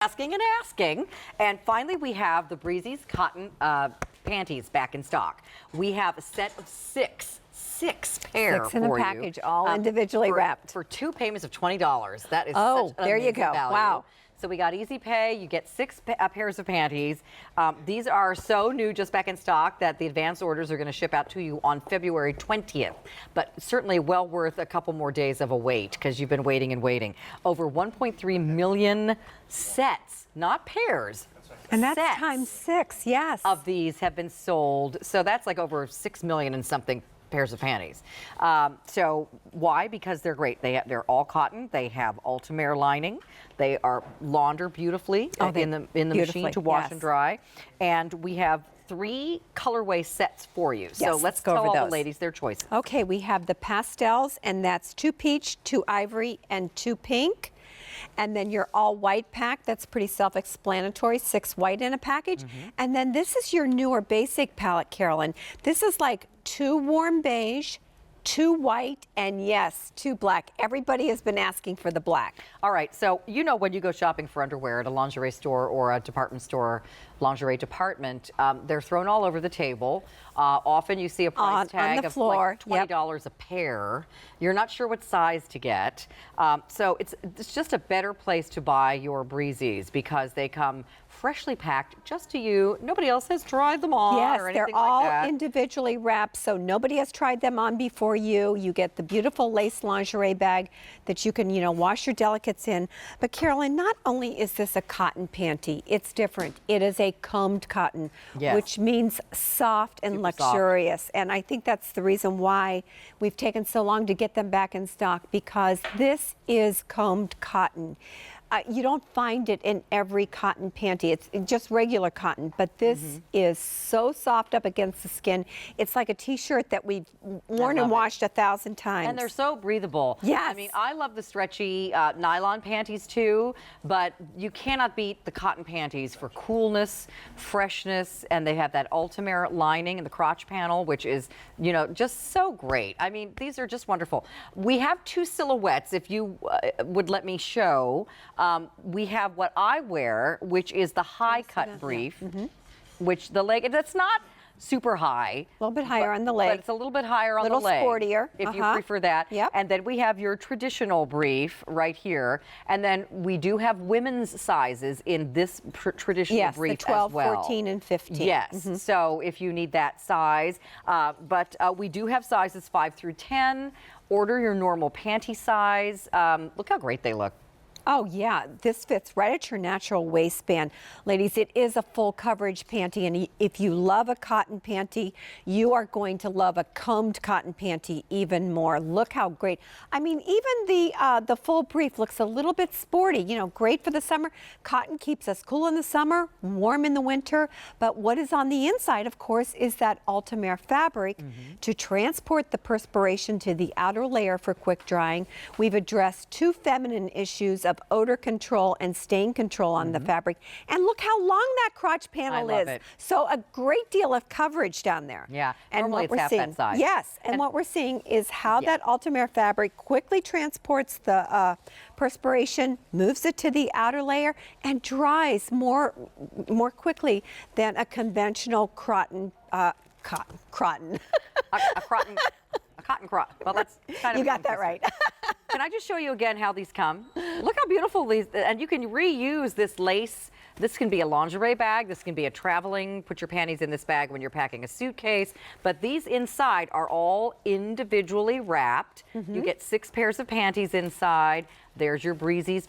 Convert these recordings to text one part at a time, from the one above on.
asking and asking. And finally, we have the Breezies cotton panties back in stock. We have a set of six pair Six in a package, all individually wrapped. For 2 payments of $20. That is oh, such an there you amazing go. value. Wow. So we got easy pay. You get 6 pairs of panties. These are so new, just back in stock, that the advance orders are going to ship out to you on February 20th. But certainly well worth a couple more days of a wait, because you've been waiting and waiting. Over 1.3 million sets, not pairs. And that's sets times 6, yes. of these have been sold. So that's like over 6 million and something pairs of panties. So why? Because they're great. They're all cotton. They have UltimAir lining. They are launder beautifully in the machine to wash and dry. And we have 3 colorway sets for you. So let's go over all the ladies their choices. Okay, we have the pastels, and that's 2 peach, 2 ivory, and 2 pink. And then your all white pack, that's pretty self-explanatory, 6 white in a package. And then this is your newer basic palette, Carolyn. This is like 2 warm beige, 2 white, and yes, 2 black. Everybody has been asking for the black. All right, so you know when you go shopping for underwear at a lingerie store or a department store lingerie department, they're thrown all over the table. Often you see a price tag of like $20 a pair. You're not sure what size to get. So it's just a better place to buy your Breezies, because they come freshly packed just to you. Nobody else has tried them on or anything they're all like that. individually wrapped, so nobody has tried them on before you. You get the beautiful lace lingerie bag that you can, wash your delicates in. But Carolyn, not only is this a cotton panty, it's different. It is a combed cotton, which means soft and luxurious. Soft. And I think that's the reason why we've taken so long to get them back in stock, because this is combed cotton. You don't find it in every cotton panty. It's just regular cotton, but this is so soft up against the skin. It's like a t-shirt that we've worn and washed 1,000 times. And they're so breathable. Yes. I mean, I love the stretchy nylon panties too, but you cannot beat the cotton panties for coolness, freshness, and they have that UltimAir lining in the crotch panel, which is, just so great. I mean, these are just wonderful. We have 2 silhouettes, if you would let me show. We have what I wear, which is the high cut brief, which the leg, that's not super high. A little bit higher on the leg. But it's a little bit higher on the leg. A little sportier. If you prefer that. Yep. And then we have your traditional brief right here. And then we do have women's sizes in this traditional brief the 12, as well. 14, and 15. Yes. So if you need that size. But we do have sizes 5 through 10. Order your normal panty size. Look how great they look. Oh, yeah. This fits right at your natural waistband. Ladies, it is a full coverage panty, and if you love a cotton panty, you are going to love a combed cotton panty even more. Look how great. I mean, even the full brief looks a little bit sporty, great for the summer. Cotton keeps us cool in the summer, warm in the winter, but what is on the inside, of course, is that UltimAir fabric to transport the perspiration to the outer layer for quick drying. We've addressed 2 feminine issues of odor control and stain control on the fabric. And look how long that crotch panel is. It. So a great deal of coverage down there. Yeah, and normally what it's half that size. Yes, and what we're seeing is how that UltimAir fabric quickly transports the perspiration, moves it to the outer layer, and dries more quickly than a conventional cotton. A cotton crotton. Well, that's kind of. You got that right. Can I just show you again how these come? Look how beautiful these, and you can reuse this lace. This can be a lingerie bag. This can be a traveling, put your panties in this bag when you're packing a suitcase. But these inside are all individually wrapped. You get 6 pairs of panties inside. There's your Breezies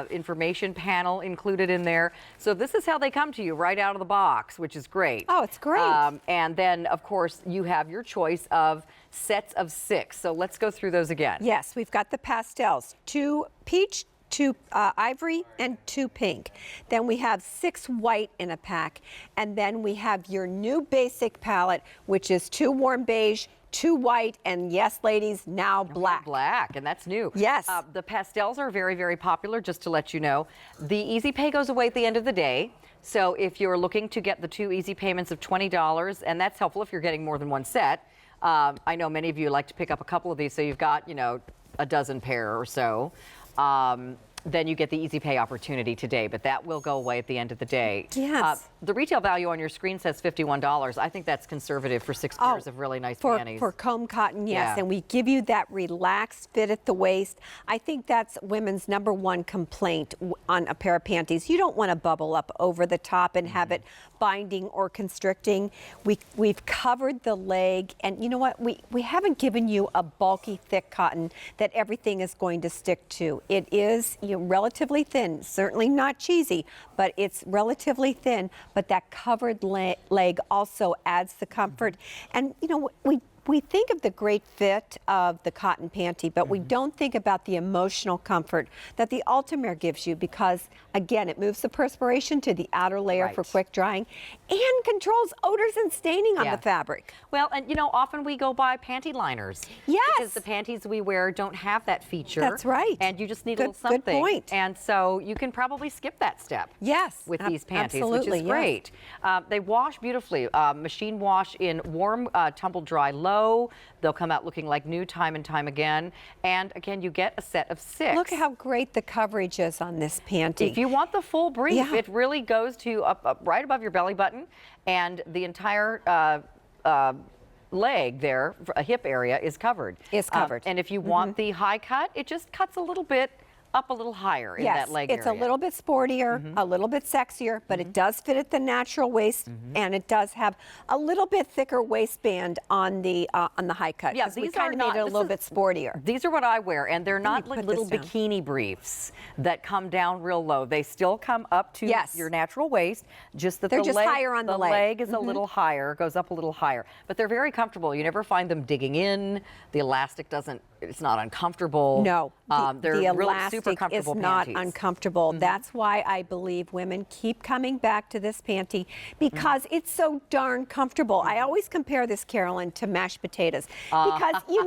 information panel included in there. So this is how they come to you right out of the box, which is great. Oh, it's great. And then, of course, you have your choice of sets of 6. So let's go through those again. Yes, we've got the pastels, 2 peach, 2 ivory, and 2 pink. Then we have 6 white in a pack. And then we have your new basic palette, which is 2 warm beige, 2 white, and yes, ladies, now black. Black, and that's new. Yes. The pastels are very, very popular, just to let you know. The easy pay goes away at the end of the day. So if you're looking to get the 2 easy payments of $20, and that's helpful if you're getting more than 1 set. I know many of you like to pick up a couple of these, so you've got, a dozen pair or so. then you get the easy pay opportunity today, but that will go away at the end of the day. Yes. The retail value on your screen says $51. I think that's conservative for 6 pairs of really nice panties. For comb cotton, yes. Yeah. And we give you that relaxed fit at the waist. I think that's women's #1 complaint on a pair of panties. You don't want to bubble up over the top and have it binding or constricting. We've covered the leg, and you know what? We haven't given you a bulky, thick cotton that everything is going to stick to. It is relatively thin, certainly not cheesy, but it's relatively thin. But that covered leg also adds the comfort. And we think of the great fit of the cotton panty, but we don't think about the emotional comfort that the UltimAir gives you because, again, it moves the perspiration to the outer layer for quick drying and controls odors and staining on the fabric. Well, and often we go buy panty liners. Yes. Because the panties we wear don't have that feature. That's right. And you just need a little something. Good point. And so you can probably skip that step. Yes. With these panties, absolutely, which is great. They wash beautifully. Machine wash in warm, tumble dry low. They'll come out looking like new time and time again. And again, you get a set of 6. Look how great the coverage is on this panty. If you want the full brief, it really goes to up right above your belly button, and the entire leg there, hip area, is covered. And if you want the high cut, it just cuts a little bit up a little higher in that leg it's area. a little bit sportier, a little bit sexier, but it does fit at the natural waist, and it does have a little bit thicker waistband on the high cut. Yeah, we these kind are of not- made it a this little is- bit sportier. These are what I wear, and they're not me like put little this down. bikini briefs that come down real low. They still come up to your natural waist, just that They're the just leg, higher on the leg. leg is a little higher, goes up a little higher. But they're very comfortable. You never find them digging in. The elastic it's not uncomfortable. No, they're the really elastic super comfortable is not panties. uncomfortable. That's why I believe women keep coming back to this panty because it's so darn comfortable. I always compare this, Carolyn, to mashed potatoes because you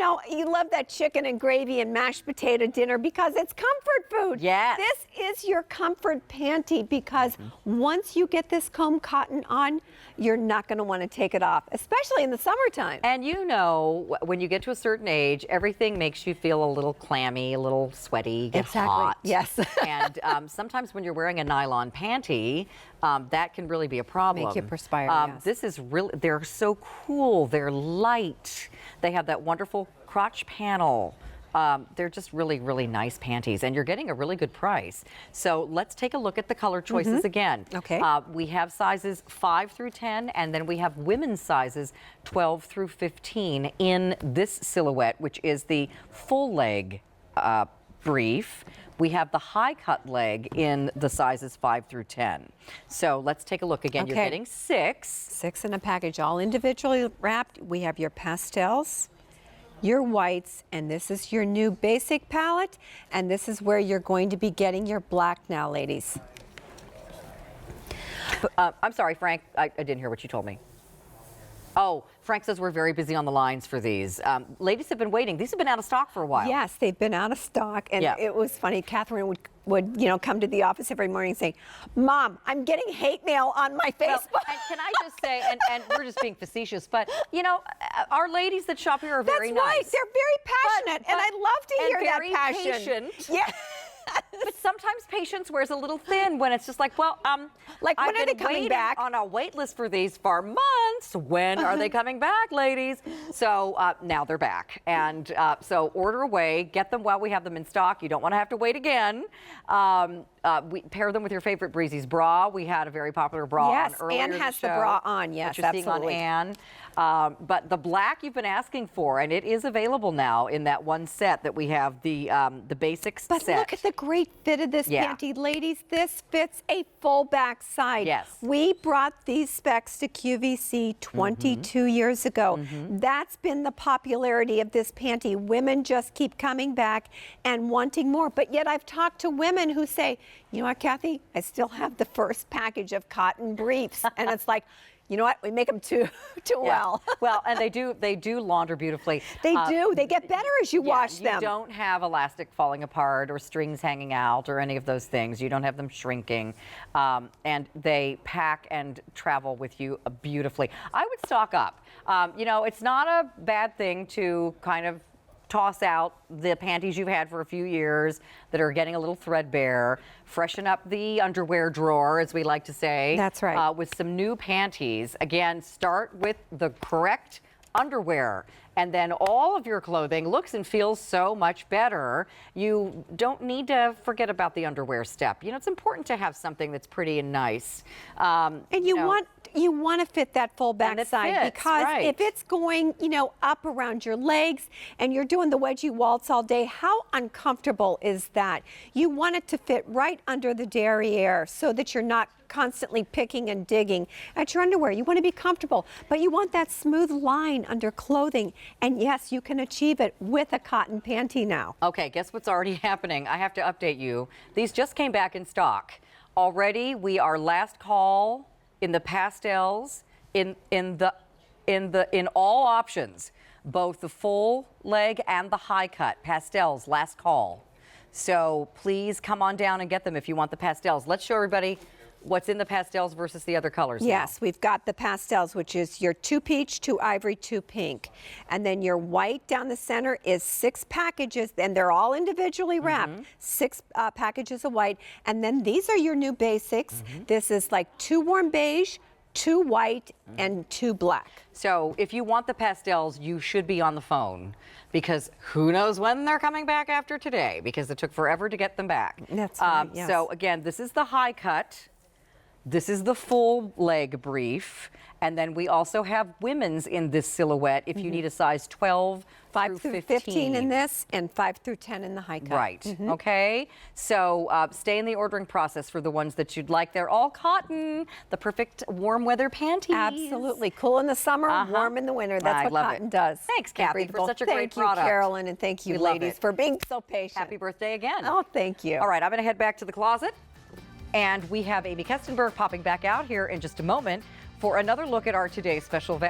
love that chicken and gravy and mashed potato dinner because it's comfort food. Yes. This is your comfort panty because once you get this comb cotton on, you're not going to want to take it off, especially in the summertime. And when you get to a certain age, everything makes you feel a little clammy, a little sweaty, get hot. Yes. And sometimes when you're wearing a nylon panty, that can really be a problem. Make you perspire, yes. This is really, they're so cool. They're light. They have that wonderful crotch panel. They're just really, really nice panties, and you're getting a really good price. So let's take a look at the color choices again. Okay. We have sizes 5 through 10, and then we have women's sizes 12 through 15 in this silhouette, which is the full leg brief. We have the high cut leg in the sizes 5 through 10. So let's take a look again. You're getting 6. 6 in a package, all individually wrapped. We have your pastels, your whites, and this is your new basic palette, and this is where you're going to be getting your black now, ladies. I'm sorry, Frank, I didn't hear what you told me. Oh, Frank says we're very busy on the lines for these. Ladies have been waiting. These have been out of stock for a while. Yes, they've been out of stock, and it was funny. Catherine would come to the office every morning and say, "Mom, I'm getting hate mail on my Facebook." Well, and can I just say, and we're just being facetious, but our ladies that shop here are very That's right. nice. They're very passionate, and I love to hear that very passion. patient. Yeah. But sometimes patience wears a little thin when it's just like, well, like, when I've are they been coming waiting back? on a wait list for these for months. When are they coming back, ladies? So now they're back. And so order away, get them while we have them in stock. You don't want to have to wait again. We pair them with your favorite Breezies bra. We had a very popular bra on earlier Anne in has the the show, bra on, yes, which you're absolutely. seeing on Anne. But the black you've been asking for, and it is available now in that one set that we have, the basics But set. look at the great fit of this panty, ladies. This fits a full back side. Yes. We brought these specs to QVC 22 years ago. That's been the popularity of this panty. Women just keep coming back and wanting more. But yet I've talked to women who say, you know what, Kathy, I still have the first package of cotton briefs. And it's like, you know what? We make them too well. Well, and they do launder beautifully. They do. They get better as you wash them. You don't have elastic falling apart or strings hanging out or any of those things. You don't have them shrinking. And they pack and travel with you beautifully. I would stock up. It's not a bad thing to kind of toss out the panties you've had for a few years that are getting a little threadbare. Freshen up the underwear drawer, as we like to say. That's right. With some new panties. Again, start with the correct underwear, and then all of your clothing looks and feels so much better. You don't need to forget about the underwear step. You know, it's important to have something that's pretty and nice. And you want to fit that full backside, because right. if it's going, up around your legs and you're doing the wedgie waltz all day, how uncomfortable is that? You want it to fit right under the derriere so that you're not constantly picking and digging at your underwear. You want to be comfortable, but you want that smooth line under clothing. And yes, you can achieve it with a cotton panty now. Okay, guess what's already happening? I have to update you. These just came back in stock. Already, we are last call in the pastels, in all options, both the full leg and the high cut pastels. Last call. So please come on down and get them if you want the pastels. Let's show everybody what's in the pastels versus the other colors. Yes, we've got the pastels, which is your 2 peach, 2 ivory, 2 pink. And then your white down the center is 6 packages, and they're all individually wrapped. 6 packages of white. And then these are your new basics. This is like 2 warm beige, 2 white, and 2 black. So if you want the pastels, you should be on the phone, because who knows when they're coming back after today, because it took forever to get them back. That's right, yes. So again, this is the high cut. This is the full leg brief, and then we also have women's in this silhouette if you need a size 12 5 through through 15 in this, and 5 through 10 in the high cut. Right, okay? So stay in the ordering process for the ones that you'd like. They're all cotton, the perfect warm weather panties. Absolutely. Cool in the summer, warm in the winter. That's I what love cotton it. does. Thanks, Kathy, for Breathable. such a great product. Thank you, Carolyn, and thank you, We love ladies, it. for being so patient. Happy birthday again. Oh, thank you. All right, I'm going to head back to the closet. And we have Amy Kestenberg popping back out here in just a moment for another look at our today's special value.